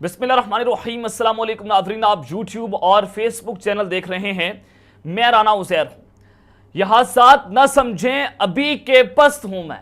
बिस्मिल्लाहिर्रहमानिर्रहीम। अस्सलाम वालेकुम नाज़रीन, आप यूट्यूब और फेसबुक चैनल देख रहे हैं। मैं राना उज़ैर हूं। यह हादसात न समझें अभी के पस्त हूं मैं,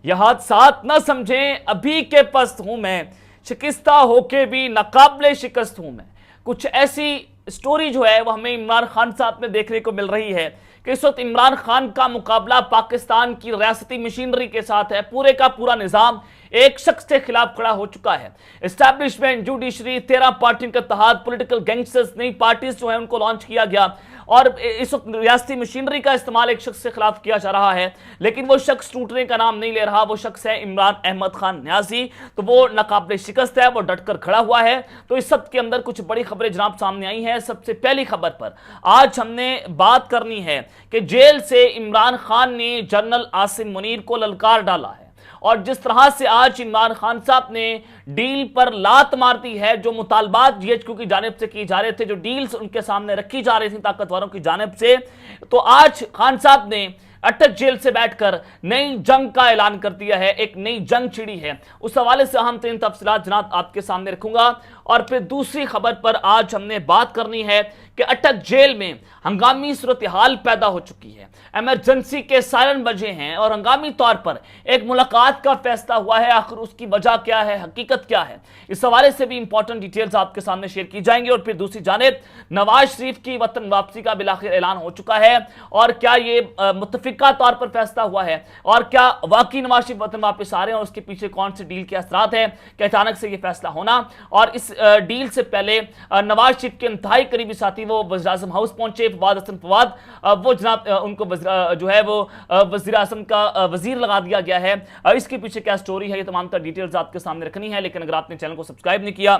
यह हादसात न समझें अभी के पस्त हूं मैं, शिकस्ता होके भी नाकाबिले शिकस्त हूं मैं। कुछ ऐसी स्टोरी जो है वह हमें इमरान खान साहब में देखने को मिल रही है कि इस वक्त इमरान खान का मुकाबला पाकिस्तान की रियासती मशीनरी के साथ है। पूरे का पूरा निज़ाम एक शख्स के खिलाफ खड़ा हो चुका है। एस्टैब्लिशमेंट, जुडिशरी, 13 पार्टियों के तहत पॉलिटिकल गैंगस्टर्स, नई पार्टीज जो है उनको लॉन्च किया गया और इस वक्त रियासती मशीनरी का इस्तेमाल एक शख्स के खिलाफ किया जा रहा है। लेकिन वो शख्स टूटने का नाम नहीं ले रहा। वो शख्स है इमरान अहमद खान न्याजी। तो वो नाकाबिले शिकस्त है, वो डटकर खड़ा हुआ है। तो इस सब के अंदर कुछ बड़ी खबरें जनाब सामने आई हैं। सबसे पहली खबर पर आज हमने बात करनी है कि जेल से इमरान खान ने जनरल आसिम मुनीर को ललकार डाला है और जिस तरह से आज इमरान खान साहब ने डील पर लात मार दी है, जो मुतालबात जीएचक्यू की जानिब से किए जा रहे थे, जो डील्स उनके सामने रखी जा रही थी ताकतवरों की जानिब से, तो आज खान साहब ने अटक जेल से बैठकर नई जंग का ऐलान कर दिया है। एक नई जंग छिड़ी है। उस हवाले से हम तीन तफसीलात जनाब आपके सामने रखूंगा। और फिर दूसरी खबर पर आज हमने बात करनी है कि अटक जेल में हंगामी सूरत हाल पैदा हो चुकी है। इमरजेंसी के सायरन बजे हैं और हंगामी तौर पर एक मुलाकात का फैसला हुआ है। आखिर उसकी वजह क्या है, हकीकत क्या है, इस हवाले से भी इंपॉर्टेंट डिटेल्स आपके सामने शेयर की जाएंगी। और फिर दूसरी जानिब नवाज शरीफ की वतन वापसी का बिलाखिर ऐलान हो चुका है और क्या ये मुत्तफिका तौर पर फैसला हुआ है और क्या वाकई नवाज शरीफ वतन वापस आ रहे हैं और उसके पीछे कौन सी डील के असरात है कि अचानक से ये फैसला होना। और इस डील से पहले नवाज शरीफ के इंतहाई करीबी साथी वो वज़ीर आज़म हाउस पहुंचे, फवाद हसन फवाद, वो जनाब उनको जो है वो वज़ीर आज़म का वजीर लगा दिया गया है। इसके पीछे क्या स्टोरी है, ये तमाम तर डिटेल्स आपके सामने रखनी है। लेकिन अगर आपने चैनल को सब्सक्राइब नहीं किया,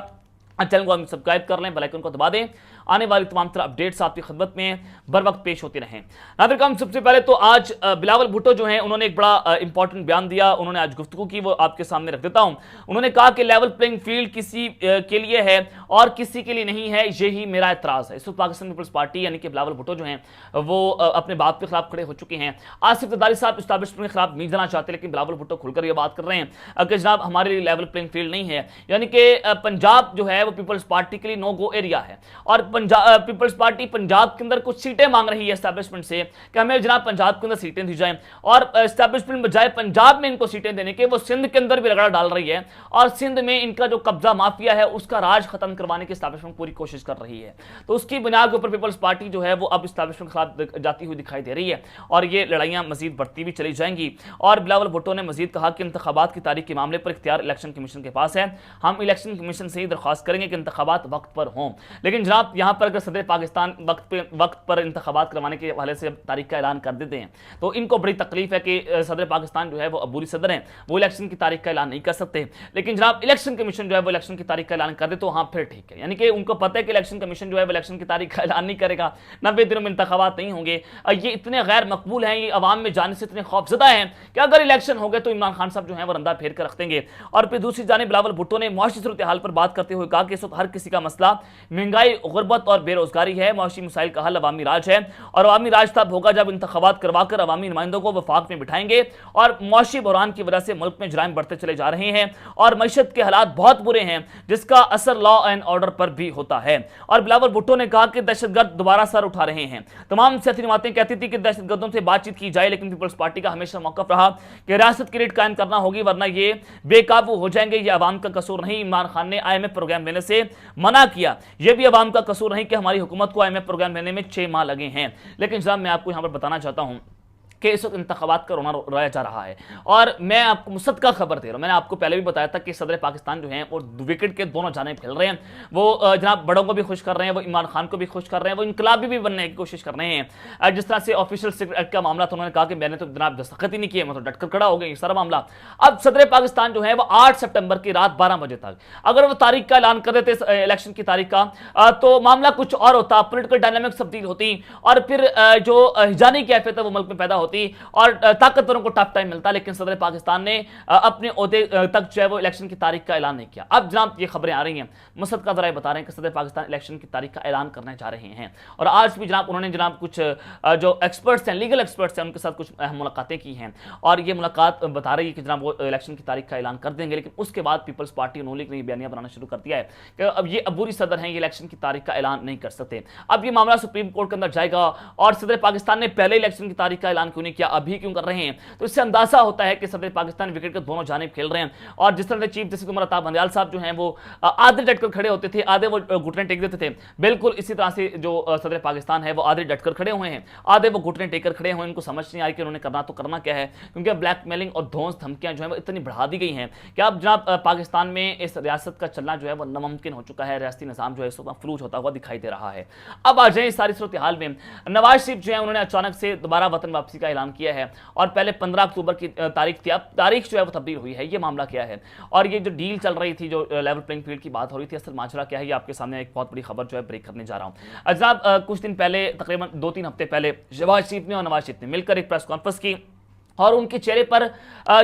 चैनल को सब्सक्राइब कर लें, बेल आइकन को दबा दें। आने वाली तमाम तरह अपडेट्स आपकी खिदमत में बर वक्त पेश होते रहें। नाज़रीन, सबसे पहले तो आज बिलावल भुट्टो जो हैं उन्होंने एक बड़ा इंपॉर्टेंट बयान दिया। उन्होंने आज गुफ्तगू की, वो आपके सामने रख देता हूं। उन्होंने कहा कि लेवल प्लेइंग फील्ड किसी के लिए है और किसी के लिए नहीं है, यही मेरा एतराज़ है। इस वक्त पाकिस्तान पीपल्स पार्टी यानी कि बिलावल भुट्टो जो हैं वो अपने बाप के खिलाफ खड़े हो चुके हैं। आसिफ जरदारी साहब इस्टेब्लिशमेंट के खिलाफ नहीं जाना चाहते, लेकिन बिलावल भुट्टो खुलकर ये बात कर रहे हैं कि जनाब हमारे लिए लेवल प्लेइंग फील्ड नहीं है। यानी कि पंजाब जो है वो पीपल्स पार्टी के लिए नो गो एरिया है और पीपल्स पार्टी पंजाब के अंदर कुछ सीटें मांग रही है एस्टैब्लिशमेंट से कि हमें जनाब पंजाब के अंदर सीटें दी जाएं। और एस्टैब्लिशमेंट बजाय पंजाब में इनको सीटें देने के वो सिंध के अंदर भी रगड़ा डाल रही है और सिंध में इनका जो कब्जा माफिया है उसका राज खत्म करवाने की एस्टैब्लिशमेंट पूरी कोशिश कर रही है। तो उसकी बुनियाद के ऊपर पीपल्स पार्टी जो है वो अब एस्टैब्लिशमेंट के खिलाफ जाती हुई दिखाई दे रही है और ये लड़ाइयां मजीद बढ़ती भी चली जाएंगी। और बिलावल भुट्टो ने मजीद कहा कि इंतखाबात की तारीख के मामले पर इख्तियार इलेक्शन कमीशन के पास है। हम इलेक्शन कमीशन से ही दरख्वास्त करेंगे कि इंतखाबात वक्त पर हों। लेकिन जनाब यहाँ पर अगर सदर पाकिस्तान वक्त पर इंतखाबात करवाने के हवाले से तारीख का ऐलान कर देते हैं तो इनको बड़ी तकलीफ है कि सदर पाकिस्तान जो है वो अबूरी सदर हैं, वो इलेक्शन की तारीख का ऐलान नहीं कर सकते। लेकिन जनाब इलेक्शन कमीशन जो है वो इलेक्शन की तारीख का ऐलान कर दे तो हाँ फिर ठीक है। यानी कि उनको पता है कि इलेक्शन कमीशन जो है वो इलेक्शन की तारीख का ऐलान नहीं करेगा, 90 दिनों में इंतखाबात नहीं होंगे। ये इतने गैर मकबूल हैं, ये अवाम में जाने से इतने खौफजदा हैं कि अगर इलेक्शन हो गए तो इमरान खान साहब जो है वो रंदा फेर कर रख देंगे। और फिर दूसरी जानिब बिलावल भुट्टो ने मुआशी सूरत हाल पर बात करते हुए कहा कि इस वक्त हर किसी का मसला महंगाई, गुर्बत और बेरोजगारी है। मुआशी मसाइल का हल अवामी राज है और अवामी राज तब होगा जब इंतखाबात करवाकर अवामी नुमाइंदों को वफाक में बिठाएंगे। और मुआशी बहरान की वजह से मुल्क में जराइम बढ़ते चले जा रहे हैं और मईशत के हालात बहुत बुरे हैं जिसका असर लॉ एंड ऑर्डर पर भी होता है। और बिलावल भुट्टो ने कहा कि दहशतगर्द दोबारा सर उठा रहे हैं। तमाम सियासी जमातें कहती थी कि दहशतगर्दों से बातचीत की जाए, लेकिन पीपल्स पार्टी का हमेशा मौक़िफ़ रहा कि रियासत की रीढ़ कायम करना होगी वरना ये बेकाबू हो जाएंगे। ये अवाम का कसूर नहीं। इमरान खान ने IMF प्रोग्राम देने से मना किया, यह भी अवाम का कसूर नहीं कि हमारी हुकूमत को IMF प्रोग्राम देने में 6 माह लगे हैं। लेकिन जनाब मैं आपको यहां पर बताना चाहता हूं कि इस वक्त इंतखाबात का रोना रोया जा रहा है और मैं आपको मुसद्दका खबर दे रहा हूं। मैंने आपको पहले भी बताया था कि सदर पाकिस्तान जो हैं वो विकेट के दोनों जाने खेल रहे हैं। वो जनाब बड़ों को भी खुश कर रहे हैं, वो इमरान खान को भी खुश कर रहे हैं, वो इनकलाबी भी बनने की कोशिश कर रहे हैं। जिस तरह से ऑफिशियल सिक्रेट एक्ट का मामला था, उन्होंने कहा कि मैंने तो जनाब दस्तखत ही नहीं किए, मैं तो डटकर खड़ा हो गया, ये सारा मामला। अब सदर पाकिस्तान जो है वो 8 सितंबर की रात 12 बजे तक अगर वो तारीख का ऐलान कर देते इलेक्शन की तारीख का तो मामला कुछ और होता, पोलिटिकल डायनामिक्स तब्दील होती और फिर जो हिजानी कैफियत है वो मुल्क में पैदा होती। होती और ताकतवरों को टफ टाइम मिलता, लेकिन सदर पाकिस्तान ने अपने ओहदे तक जो है वो इलेक्शन की तारीख का ऐलान नहीं किया। अब जनाब ये खबरें आ रही हैं, मुसद्दका ज़राए बता रहे हैं कि सदर पाकिस्तान इलेक्शन की तारीख का ऐलान करने जा रहे हैं। और आज भी जनाब उन्होंने जनाब कुछ जो एक्सपर्ट्स हैं, लीगल एक्सपर्ट्स हैं, उनके साथ कुछ अहम मुलाकातें की हैं और ये मुलाकात बता रही है कि जनाब वो इलेक्शन की तारीख का ऐलान कर देंगे। लेकिन उसके बाद पीपल्स पार्टी नून लीग ने बयानिया बनाना शुरू कर दिया है कि अब ये अबूरी सदर हैं, ये इलेक्शन की तारीख का ऐलान नहीं कर सकते। अब ये मामला सुप्रीम कोर्ट के अंदर जाएगा और सदर पाकिस्तान ने पहले इलेक्शन की तारीख का ऐलान क्यों नहीं किया, अभी क्यों कर रहे हैं? तो इससे अंदाजा होता है कि सदर पाकिस्तान विकेट के दोनों जानिब खेल रहे हैं। और जिस तरह से चीफ जस्टिस उमर अता बंदयाल साहब जो हैं वो आधे डटकर खड़े होते थे, आधे वो घुटने टेक देते थे, बिल्कुल इसी तरह से जो सदर पाकिस्तान है वो आधे डटकर खड़े हुए हैं, आधे वो घुटने टेकर खड़े हुए हैं। इनको समझ नहीं आई कि उन्होंने करना तो करना क्या है, क्योंकि ब्लैकमेलिंग और धौंस धमकियां जो है वो इतनी बढ़ा दी गई हैं कि अब जनाब पाकिस्तान में इस रियासत का चलना जो है वो नामुमकिन हो चुका है। रियासती निज़ाम जो है इसको फलूज होता हुआ दिखाई दे रहा है। अब आ जाए इस सारी सूरत हाल में, नवाज शरीफ जो है उन्होंने अचानक से दोबारा वतन वापसी का ऐलान किया है और पहले 15 अक्टूबर की तारीख थी, अब तारीख जो है वो तब्दील हुई है। ये मामला क्या है और ये जो डील चल रही थी, जो लेवल प्लेइंग फील्ड की बात हो रही थी, असल माजरा क्या है, ये आपके सामने एक बहुत बड़ी खबर जो है ब्रेक करने जा रहा हूं। जनाब कुछ दिन पहले, तकरीबन 2-3 हफ्ते पहले, शहबाज शरीफ ने और नवाज शरीफ ने मिलकर एक प्रेस कॉन्फ्रेंस की और उनके चेहरे पर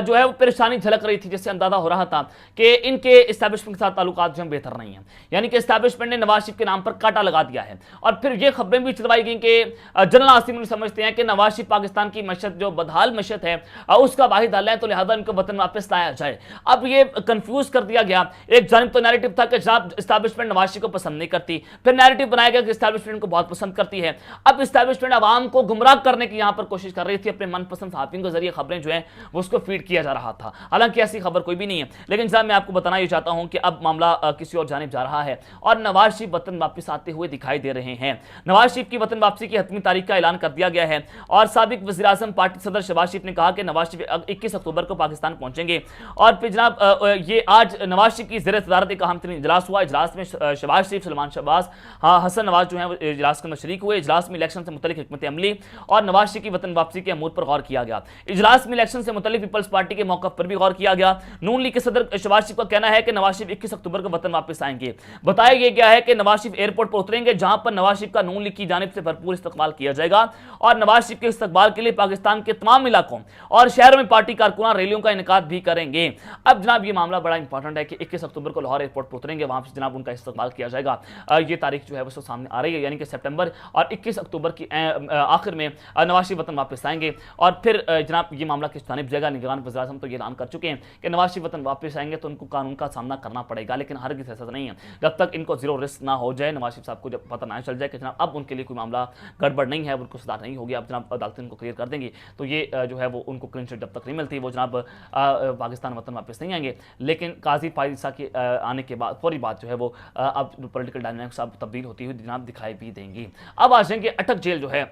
जो है वो परेशानी झलक रही थी, जिससे अंदाजा हो रहा था कि इनके एस्टैब्लिशमेंट के साथ ताल्लुकात जो है बेहतर नहीं है। यानी कि एस्टैब्लिशमेंट ने नवाज शरीफ के नाम पर कांटा लगा दिया है और फिर ये खबरें भी चलवाई गई कि जनरल आसिम समझते हैं कि नवाज शरीफ पाकिस्तान की मशत जो बदहाल मशत है उसका वाहिद हल है, तो लिहाजा इनको वतन वापस लाया जाए। अब ये कंफ्यूज कर दिया गया। एक जानिब तो नैरेटिव था कि जनाब एस्टैब्लिशमेंट नवाज शरीफ को पसंद नहीं करती, फिर नैरेटिव बनाया गया कि एस्टैब्लिशमेंट को बहुत पसंद करती है। अब एस्टैब्लिशमेंट आवाम को गुमराह करने की यहां पर कोशिश कर रही थी, अपने मनपसंद सहाफियों के जरिए खबरें जो है वो उसको फीड किया जा रहा था। हालांकि ऐसी खबर कोई भी नहीं है, लेकिन साहब मैं आपको बताना ये चाहता हूं कि अब मामला किसी और जानिब जा रहा है और नवाज शरीफ वतन वापस आते हुए दिखाई दे रहे हैं। नवाज शरीफ की वतन वापसी की हतमी तारीख का ऐलान कर दिया गया है और साबिक वज़ीर-ए-आज़म पार्टी सदर शहबाज शरीफ ने कहा कि नवाज शरीफ 21 अक्टूबर को पाकिस्तान पहुंचेंगे। और फिर जनाब ये आज नवाज शरीफ की ज़ेर सदारत एक अहम तरीन इजलास हुआ। इजलास में शहबाज शरीफ, सलमान शहबाज, हसन नवाज जो है इजलास के अंदर शरीक हुए। इजलास में इलेक्शन से मुतल्लिक हिकमत अमली और नवाज शरीफ की वतन वापसी के अमूर पर गौर किया गया। इजलास में इलेक्शन से मुतल्लिक पीपल्स पार्टी के मौक़िफ़ पर भी गौर किया गया। नून लीग के सदर शहबाज शरीफ का कहना है कि नवाज शरीफ 21 अक्टूबर को वतन वापस आएंगे। बताया यह गया है कि नवाज शरीफ एयरपोर्ट पर उतरेंगे, जहां पर नवाज शरीफ का नून लीग की जानिब से भरपूर इस्तकबाल किया जाएगा और नवाज शरीफ के इस्तकबाल के लिए पाकिस्तान के तमाम इलाकों और शहरों में पार्टी कारकुनान रैलियों का इनेकाद भी करेंगे। अब जनाब ये मामला बड़ा इंपॉर्टेंट है कि 21 अक्टूबर को लाहौर एयरपोर्ट पर उतरेंगे, वहां से जनाब उनका इस्तकबाल किया जाएगा। ये तारीख जो है वो सामने आ रही है, यानी कि सितंबर और 21 अक्टूबर की आखिर में नवाज शरीफ वतन वापस आएंगे और फिर जनाब ये मामला किस जानिब जाएगा। निगरान वज़ीर-ए-आज़म तो ये ऐलान कर चुके हैं कि नवाज शरीफ वतन वापस आएंगे तो उनको कानून का सामना करना पड़ेगा, लेकिन हरगिज़ ऐसा नहीं है जब तक इनको जीरो रिस्क ना हो जाए, नवाज शरीफ साहब को जब पता ना चल जाए कि जनाब अब उनके लिए कोई मामला गड़बड़ नहीं है, उनको सजा नहीं होगी, अब जनाब अदालतें उनको क्लियर कर देंगी, तो ये जो है वो उनको क्लीन चिट जब तक नहीं मिलती वो जनाब पाकिस्तान वतन वापस नहीं आएंगे। लेकिन काजी फायसा के आने के बाद फौरी बात जो है वो अब पॉलिटिकल डायनामिक्स अब तब्दील होती हुई जनाब दिखाई भी देंगी। अब आ जाएंगे अटक जेल जो है,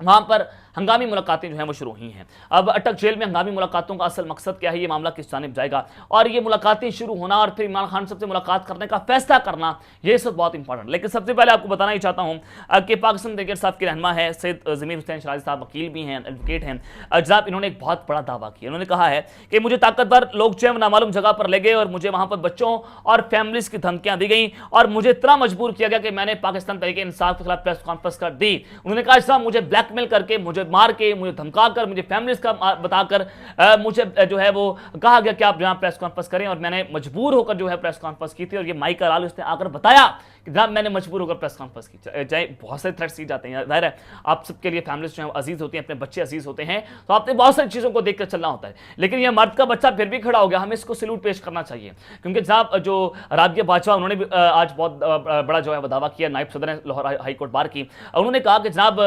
वहाँ पर हंगामी मुलाकातें जो हैं वो शुरू हुई हैं। अब अटक जेल में हंगामी मुलाकातों का असल मकसद क्या है, ये मामला किस जानिब जाएगा और ये मुलाकातें शुरू होना और फिर इमरान खान साहब से मुलाकात करने का फैसला करना, ये सब बहुत इंपॉर्टेंट। लेकिन सबसे पहले आपको बताना ही चाहता हूँ कि पाकिस्तान तहरीक साहब के रहनुमा है सैयद ज़मीर हुसैन शराजी साहब, वकील भी हैं, एडवोकेट हैं। जनाब इन्होंने एक बहुत बड़ा दावा किया। उन्होंने कहा है कि मुझे ताकतवर लोग जो है नामालूम जगह पर ले गए और मुझे वहाँ पर बच्चों और फैमिलीज की धमकियाँ दी गई और मुझे इतना मजबूर किया गया कि मैंने पाकिस्तान तहरीक इंसाफ के खिलाफ प्रेस कॉन्फ्रेंस कर दी। उन्होंने कहा साहब मुझे ब्लैकमेल करके, मुझे मार के, मुझे धमकाकर, मुझे फैमिलीज का बताकर मुझे जो है वो कहा गया कि आप जहां प्रेस कॉन्फ्रेंस करें और मैंने मजबूर होकर जो है प्रेस कॉन्फ्रेंस की थी। और ये माइक लाल उसने आकर बताया कि जनाब मैंने मजबूर होकर प्रेस कॉन्फ्रेंस की। चाहे बहुत सारे थ्रेट्स की जाते हैं, जाहिर है आप सबके लिए फैमिलीज जो है अजीज होती हैं, अपने बच्चे अजीज होते हैं, तो आपने बहुत सारी चीज़ों को देखकर चलना होता है। लेकिन यह मर्द का बच्चा फिर भी खड़ा हो गया, हमें इसको सैल्यूट पेश करना चाहिए, क्योंकि जनाब जो राबिया बाजवा उन्होंने भी आज बहुत बड़ा जो है दावा किया, नायब सदर ने लाहौर हाई कोर्ट बार की। उन्होंने कहा कि जनाब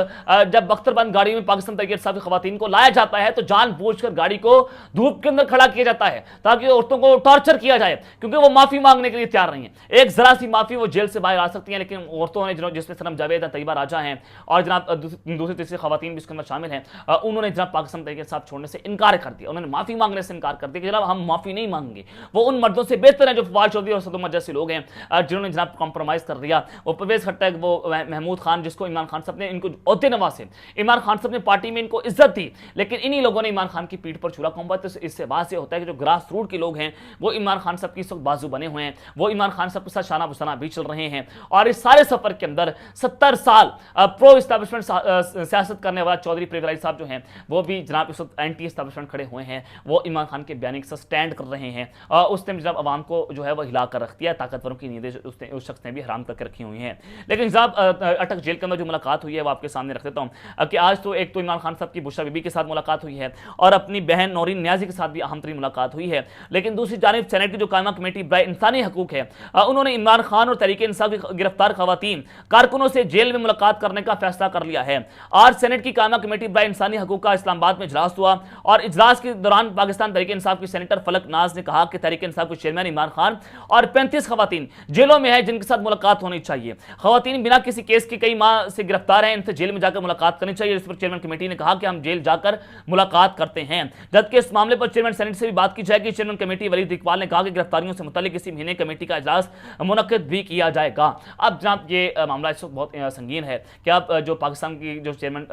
जब बख्तरबंद गाड़ी में पाकिस्तान तहरीक साहब की खवातीन को लाया जाता है तो जानबूझकर गाड़ी को धूप के अंदर खड़ा किया जाता है ताकि औरतों को टॉर्चर किया जाए, क्योंकि वो माफी मांगने के लिए तैयार नहीं है। एक जरा सी माफी वो जेल से बाहर आ सकती हैं, लेकिन औरतों ने जिसमें सनम जावेद, तैयबा राजा हैं और जनाब दूसरी तीसरी खवातीन भी इसके अंदर शामिल हैं, उन्होंने जनाब पाकिस्तान तहरीक साहब छोड़ने से इनकार कर दिया। उन्होंने माफी मांगने से इनकार कर दिया कि जनाब हम माफी नहीं मांगेंगे। वो उन मर्दों से बेहतर हैं जो फवाद चौधरी और सदुम जैसे लोग हैं जिन्होंने जनाब कॉम्प्रोमाइज कर दिया। वो परवेज खट्टक, वो महमूद खान, जिसको इमरान खान साहब ने इनको ओहदे नवासे, इमरान खान साहब ने पार्टी में इनको इज्जत दी, लेकिन इन्हीं लोगों ने इमरान खान की पीठ पर छुरा कौंबा। तो इससे बात होता है कि जो ग्रास रूट के लोग हैं वो इमरान खान साहब की इस वक्त बाजू बने हुए हैं, वो इमरान खान साहब के साथ शाना बुशाना भी चल रहे हैं। और इस सारे सफर के अंदर 70 साल प्रो इस्टेब्लिशमेंट सियासत करने वाला चौधरी परवेज साहब जो हैं वो भी जनाब इस वक्त एंटी इस्टेब्लिशमेंट खड़े हुए हैं। वो इमरान खान के बयान के साथ स्टैंड कर रहे हैं। उस टाइम जनाब अवाम को जो है वो हिला कर रख दिया, ताकतवरों की नींदें उस शख्स ने भी हराम करके रखी हुई हैं। लेकिन जनाब अटक जेल के अंदर जो मुलाकात हुई है वो आपके सामने रख देता हूं कि आज तो एक तो इमरान खान साहब की बुशरा बीबी के साथ मुलाकात हुई है और अपनी बहन नौरीन नियाजी के साथ भी अहम तरीन मुलाकात हुई है। लेकिन दूसरी जानिब सेनेट की जो कायमा कमेटी बराए इंसानी हकूक है उन्होंने इमरान खान और तहरीक इंसाफ की गिरफ्तार खवातीन कारकुनों से जेल में मुलाकात करने का फैसला कर लिया है। आज सेनेट की कायमा कमेटी बराए इंसानी हकूक का इस्लामाबाद में इजलास हुआ और इजलास के दौरान पाकिस्तान तहरीक इंसाफ की सेनेटर फलक नाज ने कहा कि तहरीक इंसाफ के चेयरमैन इमरान खान और 35 खवातीन जेलों में है जिनके साथ मुलाकात होनी चाहिए। खवातीन बिना किसी केस की कई माह से गिरफ्तार हैं, इनसे जेल में जाकर मुलाकात करनी चाहिए। इस पर चेयरमैन कमेटी ने कहा कि हम जेल जाकर मुलाकात करते हैं, जबकि इस मामले पर चेयरमैन सेनेट से भी बात की जाएगी। चेयरमैन कमेटी वलीद इकबाल ने कहा कि गिरफ्तारियों से मुतालिक इसी महीने कमेटी का इजलास मुनक्किद भी किया जाएगा। अब जनाब ये मामला इस वक्त बहुत संगीन है कि अब जो पाकिस्तान की जो चेयरमैन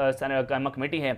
कायमा कमेटी है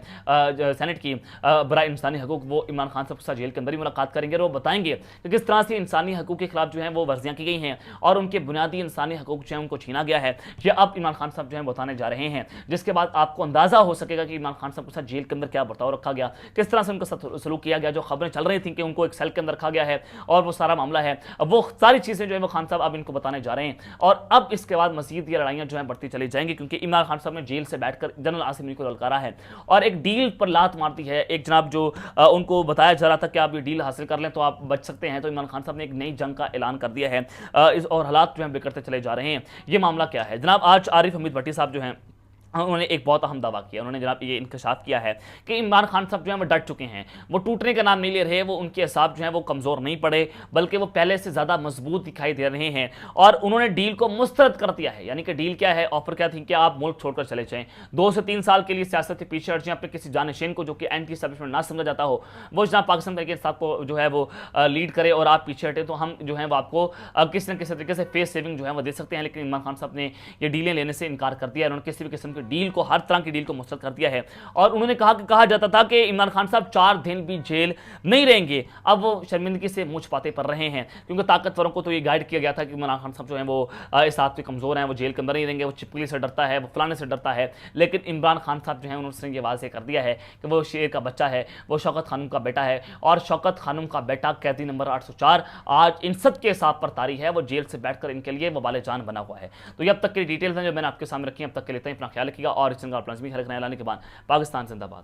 सेनेट की बराए इंसानी हकूक वो इमरान खान साहब के साथ जेल के अंदर ही मुलाकात करेंगे और वो बताएंगे कि किस तरह से इंसानी हकूक के खिलाफ जो है वो वर्जियां की गई हैं और उनके बुनियादी इंसानी हकूक जो है उनको छीना गया है। ये अब इमरान खान साहब जो है बताने जा रहे हैं, जिसके बाद आपको अंदाजा हो सकेगा कि इमरान खान साहब के साथ जेल के अंदर क्या बर्ताव रखा गया, किस तरह से उनका साथ सलूक किया गया। जो खबरें चल रही थी कि उनको एक सेल के अंदर रखा गया है और वो सारा मामला है, अब वो सारी चीजें जो है वो खान साहब अब इनको बताने जा रहे हैं। और अब इसके बाद मजीद ये लड़ाइयां जो है बढ़ती चली जाएंगी, क्योंकि इमरान खान साहब ने जेल से बैठकर जनरल आसिम मुनीर को ललकारा है और एक डील पर लात मार दी है। एक जनाब जो उनको बताया जा रहा था कि आप ये डील हासिल कर लें तो आप बच सकते हैं, तो इमरान खान साहब ने एक नई जंग का ऐलान कर दिया है और हालात जो है बिगड़ते चले जा रहे हैं। ये मामला क्या है जनाब, आज आरिफ हमीद भट्टी साहब जो हैं उन्होंने एक बहुत अहम दावा किया। उन्होंने जनाब ये इंकशाफ किया है कि इमरान खान साहब जो है वो डट चुके हैं, वो टूटने का नाम नहीं ले रहे, वो उनके हिसाब जो है वो कमज़ोर नहीं पड़े बल्कि वो पहले से ज़्यादा मजबूत दिखाई दे रहे हैं और उन्होंने डील को मुस्तरद कर दिया है। यानी कि डील क्या है, ऑफर क्या थी कि आप मुल्क छोड़कर चले जाएं, 2 से 3 साल के लिए सियासत के पीछे हट जाएं, अपने किसी जानशीन को जो कि एंटी एस्टैब्लिशमेंट ना समझा जाता हो वो जनाब पाकिस्तान तहरीक इंसाफ को जो है वो लीड करे और आप पीछे हटे, तो हम जो है वो आपको किसी न किसी तरीके से फेस सेविंग जो है वो दे सकते हैं। लेकिन इमरान खान साहब ने ये डीलें लेने से इनकार कर दिया है। उन्होंने किसी भी किस्म की डील को, हर तरह की डील को मुस्तरद कर दिया है और उन्होंने कहा जाता था कि इमरान खान साहब 4 दिन भी जेल नहीं रहेंगे। अब वो शर्मिंदगी से मुंह छुपाते पड़ रहे हैं, क्योंकि ताकतवरों को तो ये गाइड किया गया था कि इमरान खान साहब जो है वो इस हाथ पे कमजोर हैं, वो जेल के अंदर नहीं रहेंगे, वो चिपकली से डरता है, वो फलाने से डरता है। लेकिन इमरान खान साहब जो है उन्होंने ये वाज़ेह कर दिया है कि वो शेर का बच्चा है, वो शौकत खानम का बेटा है और शौकत खानम का बेटा कैदी नंबर 804 आज इंसद के हिसाब पर तारी है, वो जेल से बैठकर इनके लिए वबाले जान बना हुआ है। तो ये अब तक की डिटेल्स हैं जो मैंने आपके सामने रखी हैं, अब तक के लिए अपना ख्याल रखिएगा और इस चैनल पर भी हर नया लाने के बाद पाकिस्तान जिंदाबाद।